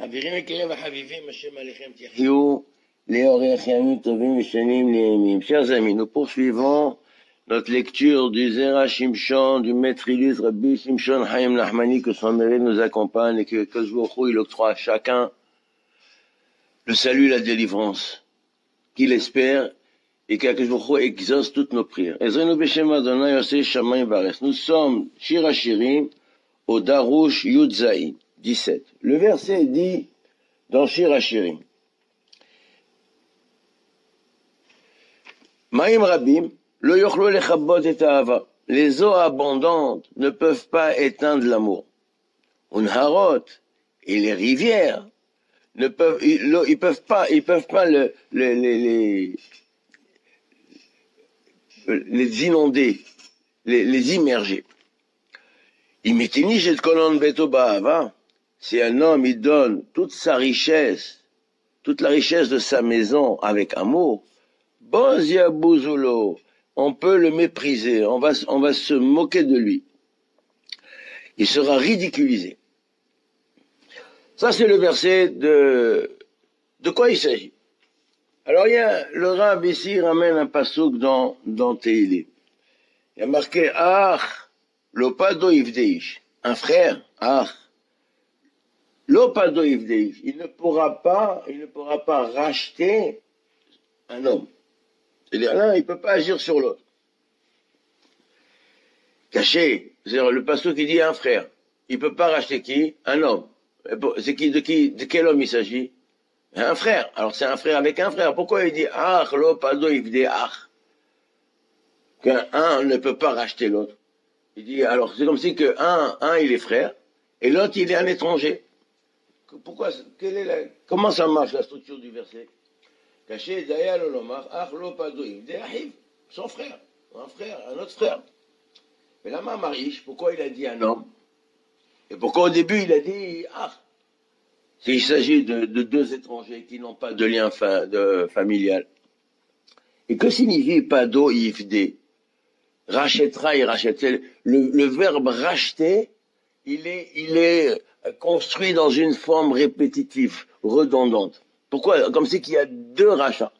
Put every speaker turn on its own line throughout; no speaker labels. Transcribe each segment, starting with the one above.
חברים יקרים וחביבים, השם עליכם תחיו, לאורך ימים טובים ושנים נעימים. Chers amis, nous poursuivons notre lecture du Zera Shimshon, du maître Ilus Rabbi Shimshon Chaim Nachmani, que son mérite nous accompagne et que Kozbochou il octroie à chacun le salut, la délivrance, qu'il espère et qu'Akadosh exauce toutes nos prières. Ezrenu Beshem Adonai Yosei Shamayim Vares. Nous sommes Shir Hashirim au Darush Yud Zayin 17. Le verset dit dans Shir Hashirim, Maïm Rabim, lo yochlo lechabot et ahava. Les eaux abondantes ne peuvent pas éteindre l'amour. Unharot et les rivières ne peuvent, ils peuvent pas les inonder, les immerger. Imetini shet kolon beto ba'ava. Si un homme il donne toute sa richesse, toute la richesse de sa maison avec amour, Bozia Bouzulo, on peut le mépriser, on va se moquer de lui. Il sera ridiculisé. Ça, c'est le verset de quoi il s'agit. Alors, le Rav ici ramène un passouk dans Tehillim. Il y a marqué, lopado ivdeish. Un frère, lopado ivdeish. Il ne pourra pas racheter un homme. C'est-à-dire, l'un, il ne peut pas agir sur l'autre. Caché. C'est-à-dire, le pasteur qui dit un frère. Il ne peut pas racheter qui? Un homme. De quel homme il s'agit? Un frère. Alors, c'est un frère avec un frère. Pourquoi il dit, lopado ivde ach? Qu'un ne peut pas racheter l'autre. Il dit, alors, c'est comme si un, il est frère, et l'autre, il est un étranger. Pourquoi, comment ça marche, la structure du verset? Caché, Daya Lolomar, son frère, un autre frère. Mais la maman Marish, pourquoi il a dit un homme? Et pourquoi au début il a dit s'il s'agit de deux étrangers qui n'ont pas de lien familial. Et que signifie Pado Yifde? Rachètera et rachète. Le verbe racheter, il est construit dans une forme répétitive, redondante. Pourquoi? Comme c'est qu'il y a deux rachats.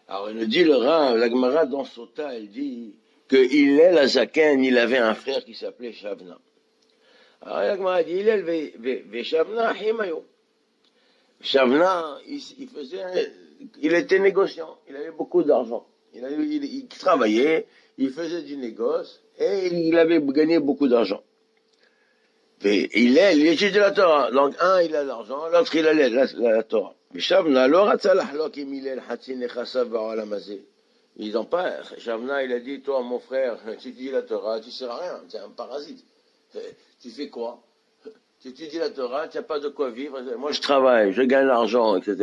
Alors, il nous dit le Rav, la Gemara dans Sota, elle dit que Hillel Azaken, il avait un frère qui s'appelait Shavna. Alors, la Gemara dit, Hillel ve Shavna himayo. Shavna, il était négociant, il avait beaucoup d'argent. Il travaillait, il faisait du négoce, et il avait gagné beaucoup d'argent. Il étudie la Torah. Donc, un, il a l'argent, l'autre, il a la Torah. Mais Shavna, ils n'ont pas, Shavna, il a dit, toi, mon frère, tu étudies la Torah, tu ne sers à rien, tu es un parasite. Tu fais quoi? Tu étudies la Torah, tu n'as pas de quoi vivre. Moi, je travaille, je gagne l'argent, etc.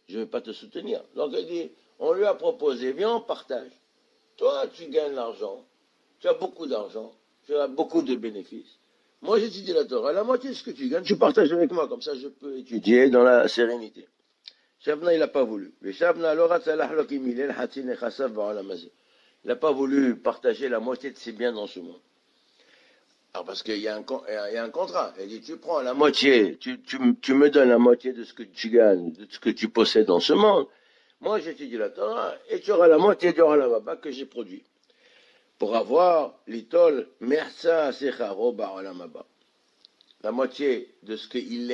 Je ne vais pas te soutenir. Donc, il dit, on lui a proposé, viens, on partage. Toi, tu gagnes l'argent, tu as beaucoup d'argent, tu as beaucoup de bénéfices. Moi, j'étudie la Torah. La moitié de ce que tu gagnes, tu partages avec moi. Comme ça, je peux étudier dans la sérénité. Shavna, il n'a pas voulu. Il n'a pas voulu partager la moitié de ses biens dans ce monde. Alors, parce qu'il y a un contrat. Il dit, tu prends la moitié, tu me donnes la moitié de ce que tu gagnes, de ce que tu possèdes dans ce monde. Moi, j'étudie la Torah et tu auras la moitié du Olam que j'ai produit. Pour avoir l'itol mersa secharo ba'olam haba. La moitié de ce qu'il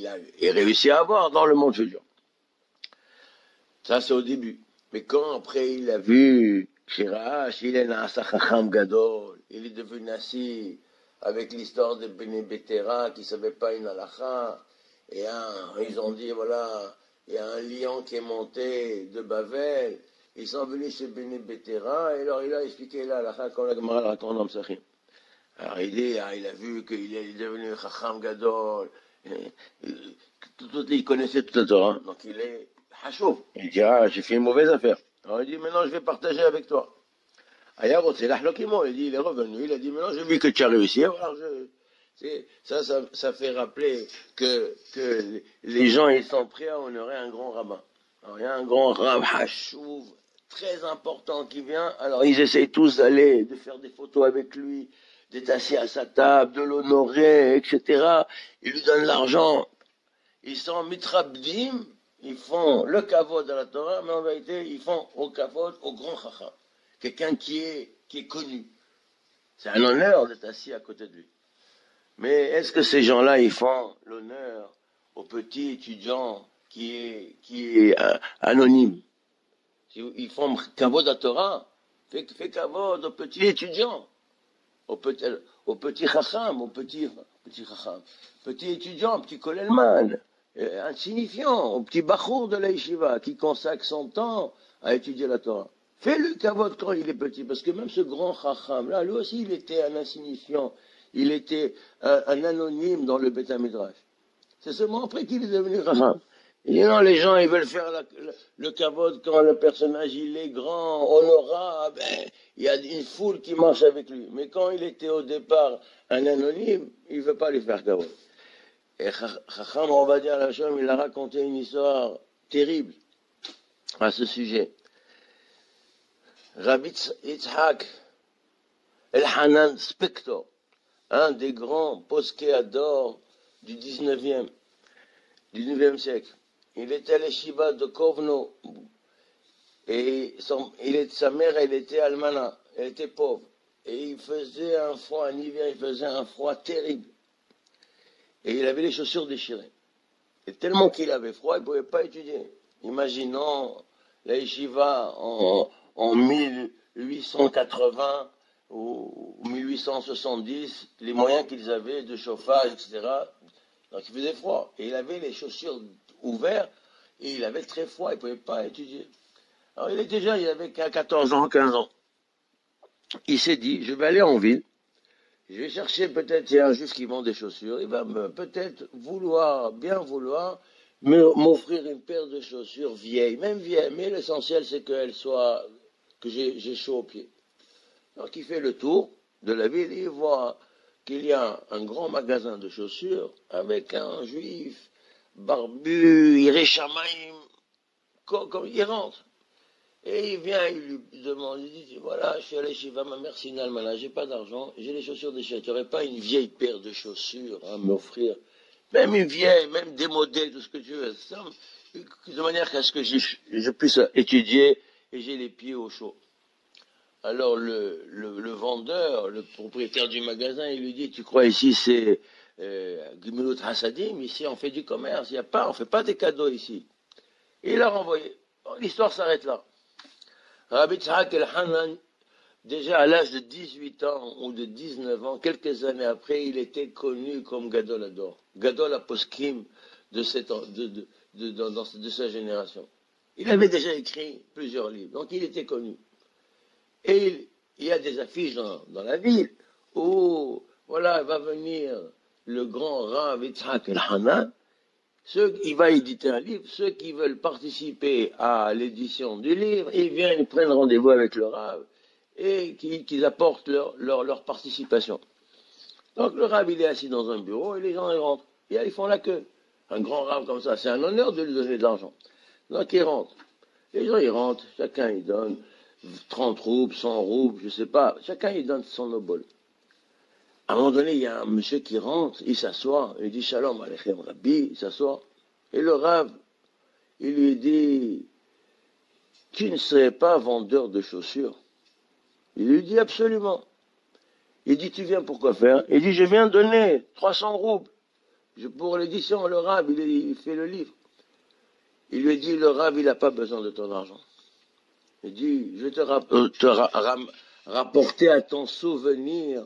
a réussi à avoir dans le monde futur. Ça, c'est au début. Mais quand après il a vu Shirash, il est nasa chacham gadol, il est devenu nasi avec l'histoire de Bene Betera qui ne savait pas une halakha, et ils ont dit, voilà, il y a un lion qui est monté de Bavel. Ils sont venus chez Bene Betera, et alors il a expliqué là, comme la Gemara raconte dans Psachim. Alors il dit, il a vu qu'il est devenu Chacham Gadol, il connaissait toute la Torah, donc il est Hachouf. Il dit, j'ai fait une mauvaise affaire. Alors il dit, maintenant je vais partager avec toi. Ayarot, c'est l'Ahlokimo, il dit, il est revenu, il a dit, maintenant j'ai vu que tu as réussi, alors ça fait rappeler que les gens, ils sont prêts à honorer un grand rabbin. Alors il y a un grand rabbin Hachouf, très important qui vient, alors ils essayent tous de faire des photos avec lui, d'être assis à sa table, de l'honorer, etc. Ils lui donnent l'argent. ils sont mitrabdim, ils font le kavod à la Torah, mais en vérité, ils font au kavod au grand chacham. Quelqu'un qui est connu. C'est un honneur d'être assis à côté de lui. Mais est-ce que ces gens-là, ils font l'honneur au petit étudiant qui est anonyme? Ils font kavod à Torah, fait kavod au petit étudiant, au petit chacham, petit étudiant, petit kolelman, insignifiant, au petit bachour de la yeshiva qui consacre son temps à étudier la Torah. Fais le kavod quand il est petit, parce que même ce grand chacham, là, lui aussi, il était un insignifiant, il était un anonyme dans le Beth Midrash. C'est seulement après qu'il est devenu chacham. Il dit non, les gens, ils veulent faire le kavod quand le personnage, il est grand, honorable, il y a une foule qui marche avec lui. Mais quand il était au départ un anonyme, il ne veut pas lui faire kavod. Et Chacham, on va dire la chose, il a raconté une histoire terrible à ce sujet. Rabbi Yitzhak El-Hanan Spector, un des grands poskéas d'or du 19e siècle. Il était à l'Eshiva de Kovno et sa mère, elle était almana, elle était pauvre. Et il faisait un froid, en hiver, il faisait un froid terrible. Et il avait les chaussures déchirées. Et tellement qu'il avait froid, il ne pouvait pas étudier. Imaginons la Yeshiva en 1880 ou 1870, les moyens qu'ils avaient de chauffage, etc. Donc il faisait froid. Et il avait les chaussures ouvertes et il avait très froid, il ne pouvait pas étudier. Alors il était jeune, il avait 14 ans, 15 ans. Il s'est dit, je vais aller en ville, je vais chercher peut-être, il y a un juif qui vend des chaussures, il va peut-être bien vouloir m'offrir une paire de chaussures vieilles, même vieilles, mais l'essentiel c'est que j'ai chaud aux pieds. Donc il fait le tour de la ville et il voit qu'il y a un grand magasin de chaussures avec un juif barbu, Ireshamaim, comme il rentre. Et il vient, il lui demande, il dit, voilà, je suis allé chez ma mère Sinalmana, j'ai pas d'argent, j'ai les chaussures déchirées, tu n'aurais pas une vieille paire de chaussures à m'offrir, même une vieille, même démodée, tout ce que tu veux, de manière qu'à ce que je puisse étudier et j'ai les pieds au chaud. Alors le vendeur, le propriétaire du magasin, il lui dit, tu crois ici c'est Gimilut Hasadim, ici on fait du commerce, on fait pas des cadeaux ici. Et il l'a renvoyé. Bon, l'histoire s'arrête là. Rabbi Yitzhak El-Hanan, déjà à l'âge de 18 ans ou de 19 ans, quelques années après, il était connu comme Gadol Ador, Gadol Aposkim de sa génération. Il avait déjà écrit plusieurs livres, donc il était connu. Et il y a des affiches dans la ville où, voilà, va venir le grand Rav Yitzhak El-Hanan. Il va éditer un livre, ceux qui veulent participer à l'édition du livre, ils viennent, ils prennent rendez-vous avec le Rav et qu'ils apportent leur participation. Donc le Rav, il est assis dans un bureau et les gens ils rentrent. Et ils font la queue. Un grand Rav comme ça, c'est un honneur de lui donner de l'argent. Donc ils rentrent. Les gens ils rentrent, chacun il donne 30 roubles, 100 roubles, je sais pas, chacun il donne son obol. À un moment donné, il y a un monsieur qui rentre, il s'assoit, il dit Shalom Aleichem Rabbi, il s'assoit. Et le Rav, il lui dit, tu ne serais pas vendeur de chaussures? Il lui dit absolument. Il dit, tu viens pour quoi faire? Il dit, je viens donner 300 roubles. Pour l'édition, le Rav, il fait le livre. Il lui dit, le Rav, il n'a pas besoin de ton argent. Il dit, je vais te rapporter à ton souvenir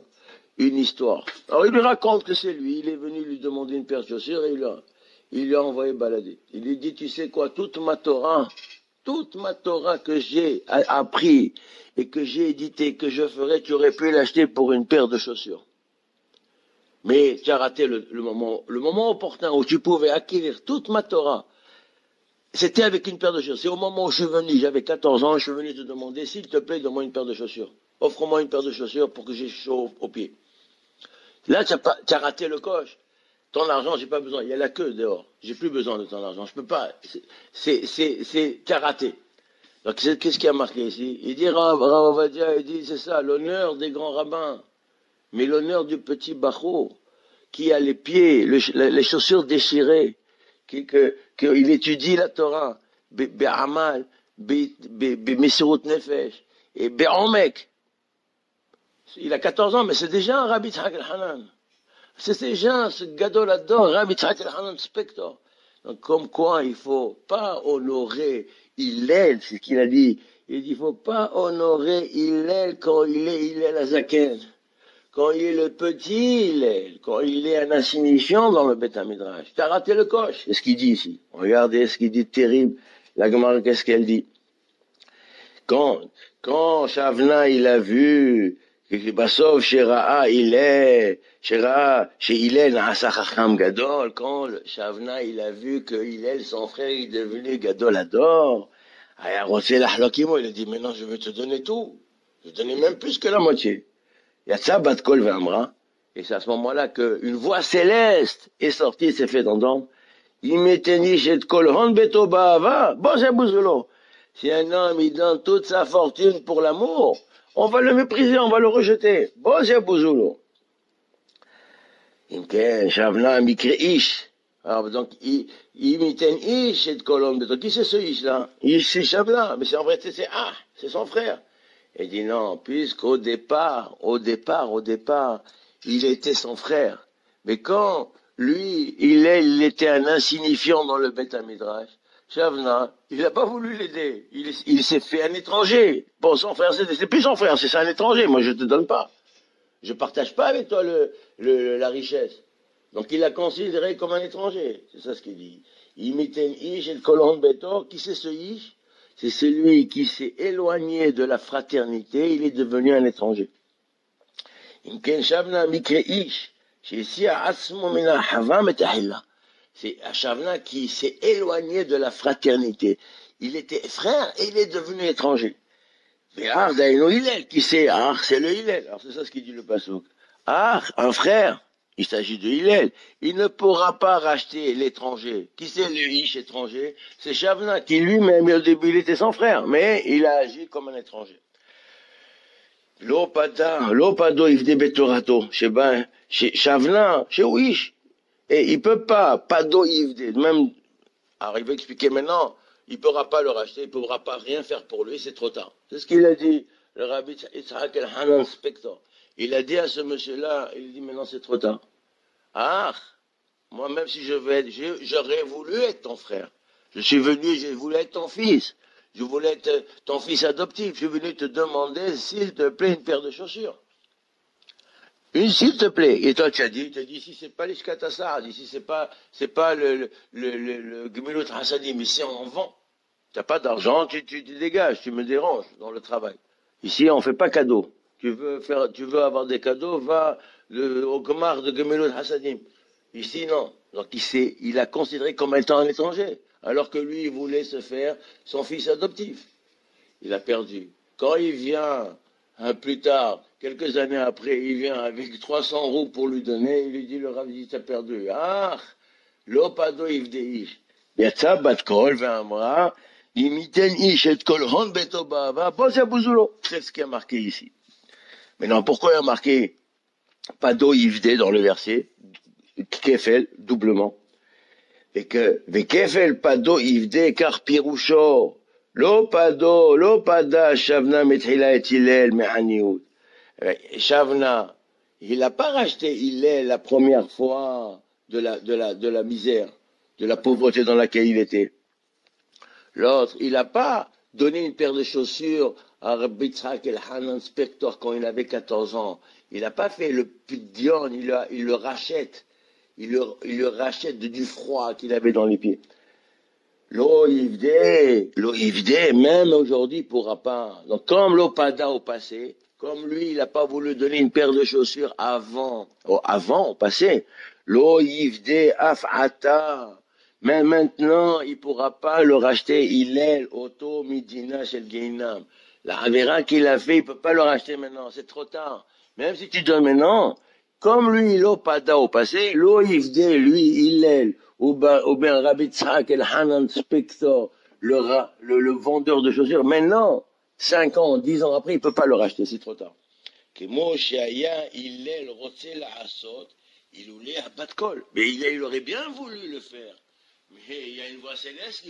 une histoire. Alors il lui raconte que c'est lui, il est venu lui demander une paire de chaussures et il lui a envoyé balader. Il lui dit, tu sais quoi, toute ma Torah que j'ai appris et que j'ai édité, que je ferai, tu aurais pu l'acheter pour une paire de chaussures. Mais tu as raté le moment opportun où tu pouvais acquérir toute ma Torah. C'était avec une paire de chaussures. C'est au moment où je suis venu, j'avais 14 ans, je suis venu te demander, s'il te plaît, donne-moi une paire de chaussures. Offre-moi une paire de chaussures pour que j'ai chaud aux pieds. Là, tu as raté le coche. Ton argent, j'ai pas besoin. Il y a la queue dehors. J'ai plus besoin de ton argent. Je peux pas. Tu as raté. Donc, qu'est-ce qui a marqué ici? Il dit, Rav Ovadia, il dit, c'est ça, l'honneur des grands rabbins. Mais l'honneur du petit Bachot, qui a les pieds, les chaussures déchirées, qu'il étudie la Torah, Be'amal, Be'mesirut Nefesh, et Be'omek. Il a 14 ans, mais c'est déjà un Rabbi Tzhak el-Hanan. C'est déjà ce Gadol Ador, Rabbi Tzhak el-Hanan Spector. Donc, comme quoi, il faut pas honorer Hillel, c'est ce qu'il a dit. Il dit, il faut pas honorer Hillel quand il est Hillel Azaken. Quand il est le petit Hillel, quand il est un insignifiant dans le Beth Midrash. T'as raté le coche. C'est ce qu'il dit ici. Regardez ce qu'il dit de terrible. La Gemara, qu'est-ce qu'elle dit? Quand Shavna, il a vu, Basov, chez Hillel, Na'asa Chacham Gadol, quand Shavna, il a vu que Hillel, son frère, il est devenu Gadol Ador, il a dit, maintenant, je vais te donner tout. Je vais te donner même plus que la moitié. Yatsa bat kol ve'amra, et c'est à ce moment-là qu'une voix céleste est sortie, s'est fait entendre. Imeteni shet kol hon beto ba'ava, bon c'est bouzoulo. Si un homme, il donne toute sa fortune pour l'amour, on va le mépriser, on va le rejeter. Bon c'est bouzoulo. Imken, Shavna mikre ish. Alors, donc, imiten ish shet kol hon beto. Qui c'est ce ish-là? Ish, c'est Shavna, mais c'est en vrai, c'est son frère. Il dit non, puisqu'au départ, il était son frère. Mais quand lui, il était un insignifiant dans le Beth Midrash, Shavna, il n'a pas voulu l'aider. Il s'est fait un étranger. Bon, son frère, c'est plus son frère, c'est un étranger. Moi, je te donne pas. Je partage pas avec toi la richesse. Donc, il l'a considéré comme un étranger. C'est ça ce qu'il dit. Imiten ish et kolon beto. Qui c'est ce ish? C'est celui qui s'est éloigné de la fraternité, il est devenu un étranger. C'est Shavna qui s'est éloigné de la fraternité. Il était frère et il est devenu étranger. Mais Hillel, qui c'est c'est le Hillel. Alors c'est ça ce qu'il dit le Passouk. Un frère. Il s'agit de Hillel. Il ne pourra pas racheter l'étranger. Qui c'est le Ish étranger? C'est Shavna, qui lui-même, au début, il était son frère, mais il a agi comme un étranger. L'opado, il venait betorato. Chez Shavna, chez Ish. Et il peut pas, pado, il venait. Même, alors il veut expliquer maintenant, il pourra pas le racheter, il pourra pas rien faire pour lui, c'est trop tard. C'est ce qu'il a dit, le Rabbi Yitzhak el-Hanan Spector. Il a dit à ce monsieur-là, il dit maintenant c'est trop tard. Moi même si j'aurais voulu être ton frère. Je suis venu, j'ai voulu être ton fils. Je voulais être ton fils adoptif. Je suis venu te demander, s'il te plaît, une paire de chaussures. S'il te plaît. Et toi tu as dit ici c'est pas l'ishkatassar, ici c'est pas le Gemilut Hasadim, ici on en vend. T'as pas d'argent, tu te dégages, tu me déranges dans le travail. Ici on fait pas cadeau. Tu veux avoir des cadeaux, va au Gomar de Gemilut Hasadim. Ici, non. Donc, il a considéré comme étant un étranger. Alors que lui, il voulait se faire son fils adoptif. Il a perdu. Quand il vient, plus tard, quelques années après, il vient avec 300 roues pour lui donner, il lui dit, le Rav dit, t'as perdu. L'opado ivdeish. Yatsa bat kol ve'amra, imiten ish et kol hon beto ba'ava, posé bouzoulo. C'est ce qui a marqué ici. Maintenant, pourquoi il a marqué Pado Yivde dans le verset? Kefel, doublement. Et que, Kefel Pado Yivde, car Pirusho, lo pada, Shavna Metrila et Hillel, Mehaniut. Shavna, il n'a pas racheté Hillel la première fois de la misère, de la pauvreté dans laquelle il était. L'autre, il n'a pas donné une paire de chaussures à Rabbi Tzhak el-Hanan Spector quand il avait 14 ans. Il n'a pas fait le puddion, il le rachète. Il le rachète du froid qu'il avait dans les pieds. Lo Yivde, même aujourd'hui, il ne pourra pas. Donc, comme l'Opada au passé, comme lui, il n'a pas voulu donner une paire de chaussures avant, au passé, Lo Yivde af'ata. Mais maintenant, il ne pourra pas le racheter. Hillel, Otto, Midina, Shel Geinam. La Avera qu'il a fait, il ne peut pas le racheter maintenant. C'est trop tard. Même si tu donnes maintenant, comme lui, il a pada au passé, Lo Yivde, lui, Hillel, ou bien Rabbi Tzhak el-Hanan Spector, le vendeur de chaussures, maintenant, 5 ans, 10 ans après, il ne peut pas le racheter. C'est trop tard. Kemo Shaya, Hillel, Rotze la Asot, il voulait à bat de col. Mais il aurait bien voulu le faire. Mais il y a une voix céleste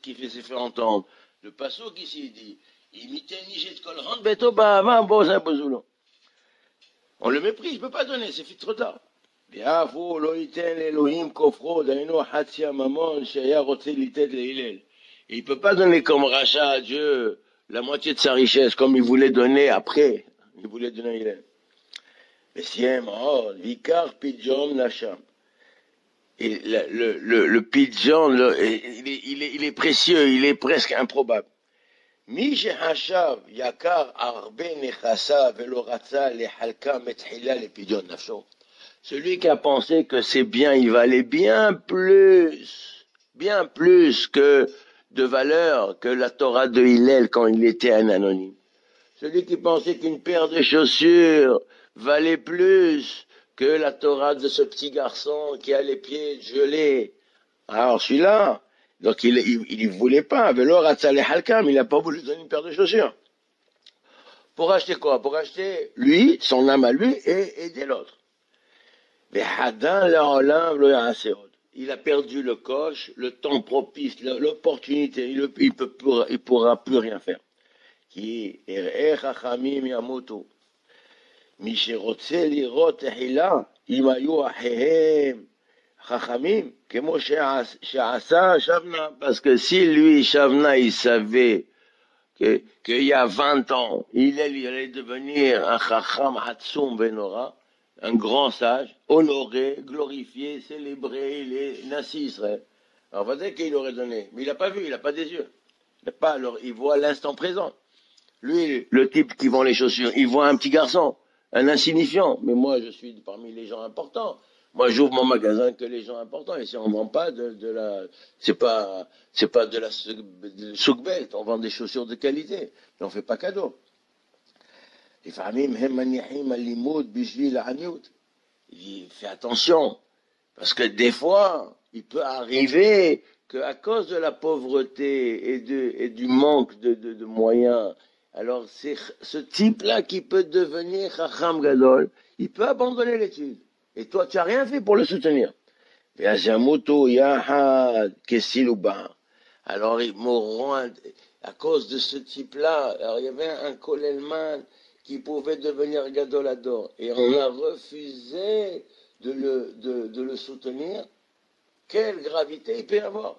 qui fait se faire entendre. Le passo qui s'y dit, imiter Nijet Kolran, Beto Bahama, Bosa Bozulo. On le méprise, il ne peut pas donner, c'est trop tard. Biafou, Loïten, Elohim, Kofro, Daino, Hatsia, Mamon, Shaya, Rotse, Litet, Leilel. Il ne peut pas donner comme rachat à Dieu la moitié de sa richesse, comme il voulait donner après. Il voulait donner à Hillel. Mais si, Vikar, Pidjom, Nacham. Et le pidgeon, il est précieux, il est presque improbable. Mi shehashav yakar arbe nechasa velo ratza lehalka metchila le pidgeon nafsho. Celui qui a pensé que c'est bien, il valait bien plus que de valeur que la Torah de Hillel quand il était un anonyme. Celui qui pensait qu'une paire de chaussures valait plus que la Torah de ce petit garçon qui a les pieds gelés. Alors celui-là, donc il voulait pas, Velo Ratzaleh Halkam, il n'a pas voulu donner une paire de chaussures. Pour acheter quoi? Pour acheter lui, son âme à lui, et aider l'autre. Il a perdu le coche, le temps propice, l'opportunité, il pourra plus rien faire. Qui est Chachamim Yamoto. מי שרוצה לראות תחילה, אם היו אחיהם חכמים, כמו שעשה שבנה, parce que si lui, Shavna, il savait qu'il y a 20 ans, il allait devenir un Chacham Hatsum Benora, un grand sage, honoré, glorifié, célébré, il est Nassi Israël. Alors, on va dire qu'il aurait donné, mais il n'a pas vu, il n'a pas des yeux. Il voit l'instant présent. Lui, le type qui vend les chaussures, il voit un petit garçon. Un insignifiant, mais moi je suis parmi les gens importants. Moi j'ouvre mon magasin que les gens importants, et si on ne vend pas c'est pas de la soukbet, on vend des chaussures de qualité, mais on ne fait pas cadeau. Il fait attention, parce que des fois, il peut arriver qu'à cause de la pauvreté et du manque de moyens, alors c'est ce type-là qui peut devenir Chacham Gadol, il peut abandonner l'étude. Et toi, tu n'as rien fait pour le soutenir. Alors ils mourront à cause de ce type-là. Alors il y avait un Kolelman qui pouvait devenir Gadolador. Et on a refusé de le soutenir. Quelle gravité il peut y avoir.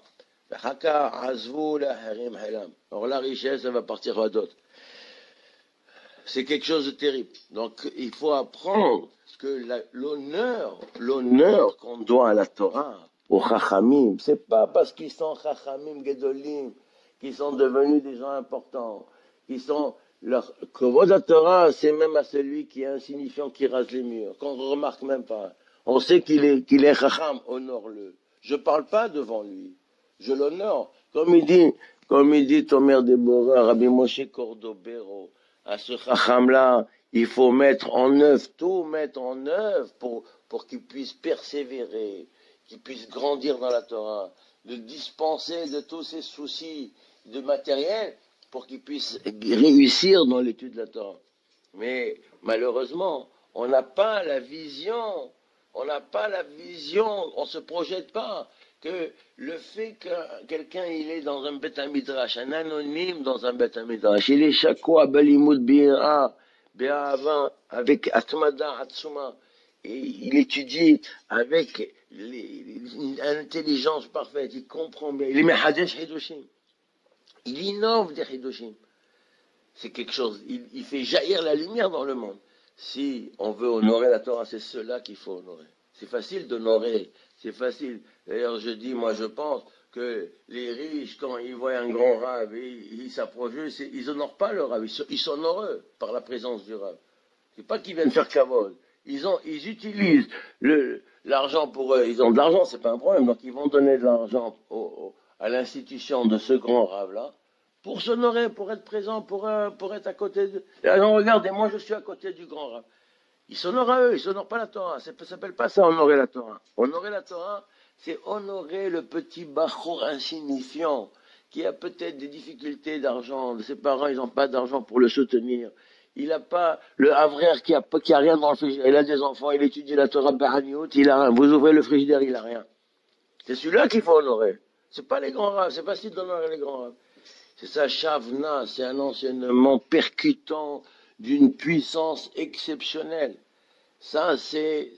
Alors la richesse, elle va partir à d'autres. C'est quelque chose de terrible. Donc, il faut apprendre que l'honneur qu'on doit à la Torah, aux Chachamim, c'est pas parce qu'ils sont Chachamim Gedolim, qu'ils sont devenus des gens importants, leur Kovod la Torah, c'est même à celui qui est insignifiant, qui rase les murs, qu'on ne remarque même pas. On sait qu'il est Chacham, honore-le. Je parle pas devant lui. Je l'honore. Comme il dit Tomer Deborah, Rabbi Moshe Cordobero, à ce Chacham-là, il faut mettre en œuvre, tout mettre en œuvre pour qu'il puisse persévérer, qu'il puisse grandir dans la Torah, de dispenser de tous ses soucis de matériel pour qu'il puisse réussir dans l'étude de la Torah. Mais malheureusement, on n'a pas la vision, on ne se projette pas que le fait que quelqu'un il est dans un Beth Midrash, un anonyme dans un Beth Midrash, il est chaque fois Balimud Bira, Be'ava, avec Atmada, Atsuma, et il étudie avec une intelligence parfaite, il comprend bien, il est Mehadesh Hidoshim, il innove des Hidoshim. C'est quelque chose, il fait jaillir la lumière dans le monde. Si on veut honorer la Torah, c'est cela qu'il faut honorer. C'est facile d'honorer, c'est facile. D'ailleurs, je pense que les riches, quand ils voient un grand rave, ils s'approchent, ils honorent pas le rave, ils sont heureux par la présence du rave. C'est pas qu'ils viennent faire kavod. Ils utilisent l'argent pour eux. Ils ont de l'argent, c'est pas un problème. Donc ils vont donner de l'argent à l'institution de ce grand rave-là pour s'honorer, pour être présent, pour être à côté de... Alors regardez, moi je suis à côté du grand rave. Ils s'honorent à eux, ils s'honorent pas la Torah. Ça s'appelle pas ça honorer la Torah. Honorer la Torah, c'est honorer le petit bachour insignifiant qui a peut-être des difficultés d'argent. Ses parents, ils n'ont pas d'argent pour le soutenir. Il n'a pas le havraire qui a rien dans le frigidaire. Il a des enfants, il étudie la Torah Bahaniout, il a rien. Vous ouvrez le frigidaire, il a rien. C'est celui-là qu'il faut honorer. C'est pas les grands rabbins, c'est pas si d'honneur les grands rabbins. C'est ça, Shavna, c'est un enseignement percutant d'une puissance exceptionnelle. Ça, c'est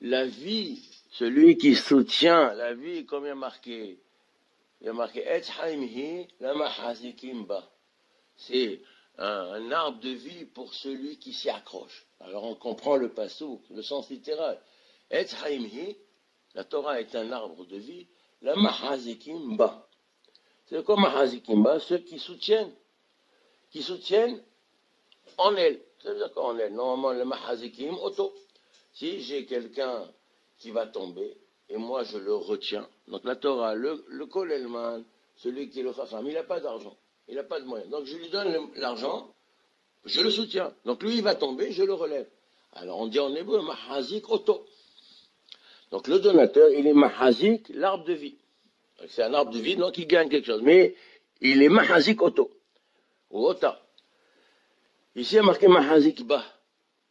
la vie. Celui qui soutient la vie, comme il y a marqué, Et haimhi lama hazikim ba. C'est un arbre de vie pour celui qui s'y accroche. Alors on comprend le passouk, le sens littéral. Et haimhi, la Torah est un arbre de vie, lama hazikim ba. C'est comme hazikim ba, ceux qui soutiennent en elle. Ça veut dire quoi en elle? Normalement, le mahazikim, auto. Si j'ai quelqu'un qui va tomber, et moi je le retiens, donc la Torah, le kolelman, celui qui est le chacham, il n'a pas d'argent, il n'a pas de moyens. Donc je lui donne l'argent, je le soutiens. Donc lui, il va tomber, je le relève. Alors on dit en hébreu, mahazik auto. Donc le donateur, il est mahazik, l'arbre de vie. C'est un arbre de vie, donc il gagne quelque chose. Mais il est mahazik auto, ou ota. Ici, il y a marqué mahazik ba.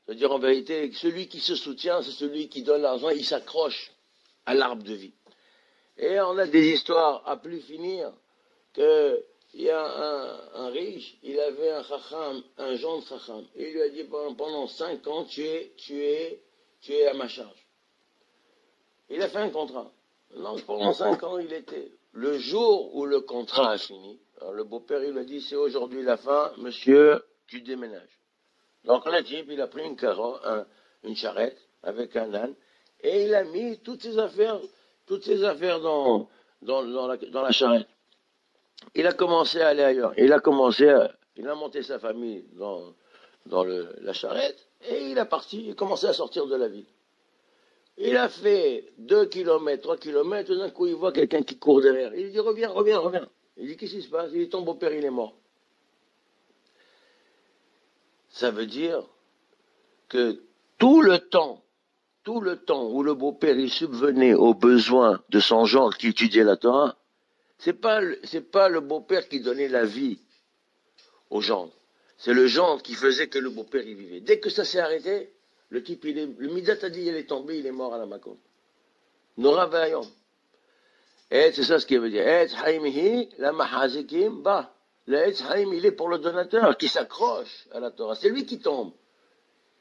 C'est-à-dire, en vérité, celui qui se soutient, c'est celui qui donne l'argent, il s'accroche à l'arbre de vie. Et on a des histoires à plus finir, qu'il y a un riche, il avait un chacham, un jeune chacham. Il lui a dit, pendant 5 ans, tu es à ma charge. Il a fait un contrat. Donc, pendant 5 ans, il était. Le jour où le contrat a fini, alors le beau-père, il lui a dit, c'est aujourd'hui la fin, monsieur, tu déménages. Donc le type, il a pris une charrette avec un âne, et il a mis toutes ses affaires dans la charrette. Il a commencé à aller ailleurs. Il a monté sa famille dans la charrette, et il a commencé à sortir de la ville. Il a fait 2 kilomètres, 3 kilomètres, tout d'un coup, il voit quelqu'un qui court derrière. Il dit, reviens. Il dit, qu'est-ce qui se passe? Il dit, ton beau-père, il est mort. Ça veut dire que tout le temps où le beau-père il subvenait aux besoins de son gendre qui étudiait la Torah, c'est pas le beau-père qui donnait la vie au gendre. C'est le gendre qui faisait que le beau-père y vivait. Dès que ça s'est arrêté, le type, le Midat a dit, il est tombé, il est mort à la Makom. Nora Vayom. Et c'est ça ce qu'il veut dire. Et haimihi la mahazikim ba. Le Etz Haim, il est pour le donateur qui s'accroche à la Torah. C'est lui qui tombe.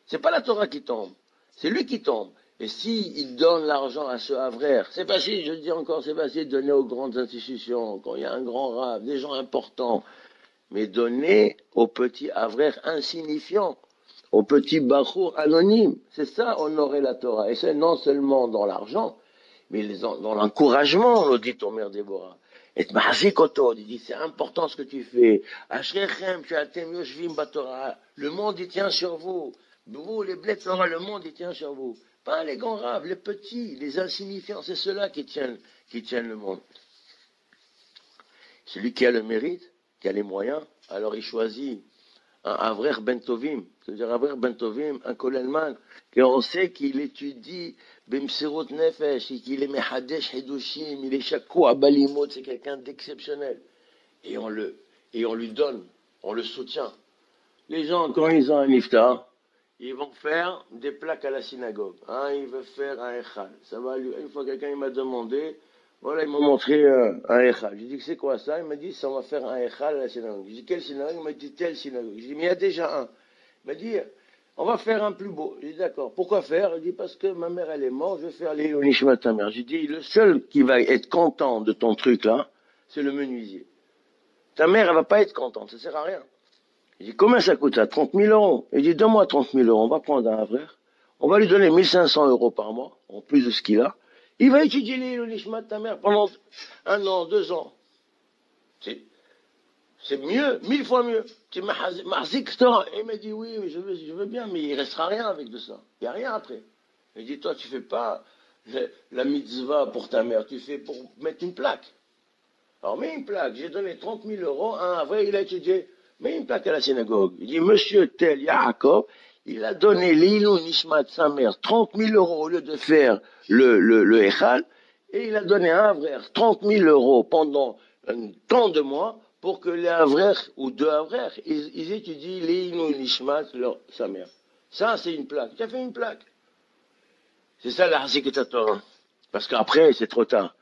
C'est pas la Torah qui tombe. C'est lui qui tombe. Et s'il donne l'argent à ce havraire, c'est facile, je le dis encore, c'est facile de donner aux grandes institutions, quand il y a un grand rave, des gens importants. Mais donner aux petits havraires insignifiants, aux petits bachours anonymes. C'est ça, honorer la Torah. Et c'est non seulement dans l'argent, mais dans l'encouragement, le dit Omer Déborah. Et il dit, c'est important ce que tu fais. Le monde, il tient sur vous. Vous, les blés Torah, le monde, il tient sur vous. Pas les grands raves, les petits, les insignifiants, c'est ceux-là qui tiennent le monde. Celui qui a le mérite, qui a les moyens, alors il choisit un Avrer Bentovim, c'est-à-dire Avrer Bentovim, un Kolelman, et on sait qu'il étudie Bemserot Nefesh, qu'il est Mehadesh Hedushim, il est Shakou Abalimot, c'est quelqu'un d'exceptionnel. Et on lui donne, on le soutient. Les gens, quand ils ont un iftar, ils vont faire des plaques à la synagogue. Il veut faire un echal. Ça va lui, une fois quelqu'un il m'a demandé, voilà, il m'a montré un echal. J'ai dit que c'est quoi ça? Il m'a dit, ça on va faire un echal à la synagogue. J'ai dit, quelle synagogue? Il m'a dit, telle synagogue. J'ai dit, mais il y a déjà un. Il m'a dit, on va faire un plus beau. J'ai dit, d'accord. Pourquoi faire? Il dit, parce que ma mère, elle est morte, je vais faire les Nishmat ta mère. J'ai dit, le seul qui va être content de ton truc là, c'est le menuisier. Ta mère, elle va pas être contente, ça sert à rien. Il dit, combien ça coûte ça? 30 000 euros. Il dit, donne-moi 30 000 euros, on va prendre un frère. On va lui donner 1 500 euros par mois, en plus de ce qu'il a. Il va étudier les Nishmat de ta mère pendant 1 an, 2 ans. C'est mieux, 1000 fois mieux. Tu m'as Torah. Il m'a dit, oui, je veux bien, mais il restera rien avec de ça. Il n'y a rien après. Il dit, toi, tu fais pas la mitzvah pour ta mère, tu fais pour mettre une plaque. Alors, mets une plaque. J'ai donné 30 000 euros, vrai, il a étudié. Mets une plaque à la synagogue. Il dit, monsieur tel Yaakov, il a donné l'Ilou Nishmat de sa mère 30 000 euros au lieu de faire le Echal, et il a donné à un frère 30 000 euros pendant tant de mois pour que les Havraires ou 2 Havraires, ils étudient l'Ilou Nishmat sa mère. Ça, c'est une plaque. Tu as fait une plaque. C'est ça la Hazikut Torah. Parce qu'après, c'est trop tard.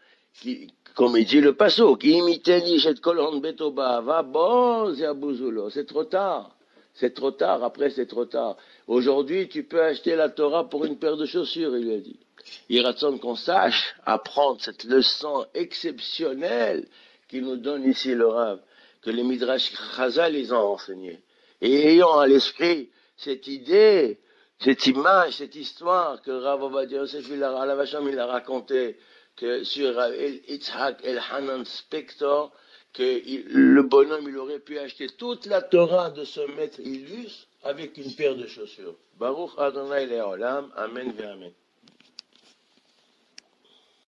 comme il dit le passo, qui imiteni chet kolon betoba, va bon, ziabouzulo. C'est trop tard. C'est trop tard, après c'est trop tard. Aujourd'hui, tu peux acheter la Torah pour une paire de chaussures, il lui a dit. Il raconte qu'on sache apprendre cette leçon exceptionnelle qu'il nous donne ici le Rav, que les Midrash Chazal les ont enseignés. Et ayant à l'esprit cette idée, cette image, cette histoire que Rav Ovadia Yosef il a raconté, que sur El Itzhak El Hanan Spector, que le bonhomme il aurait pu acheter toute la Torah de ce maître illustre avec une paire de chaussures. Baruch Adonai Le'olam, Amen ve Amen.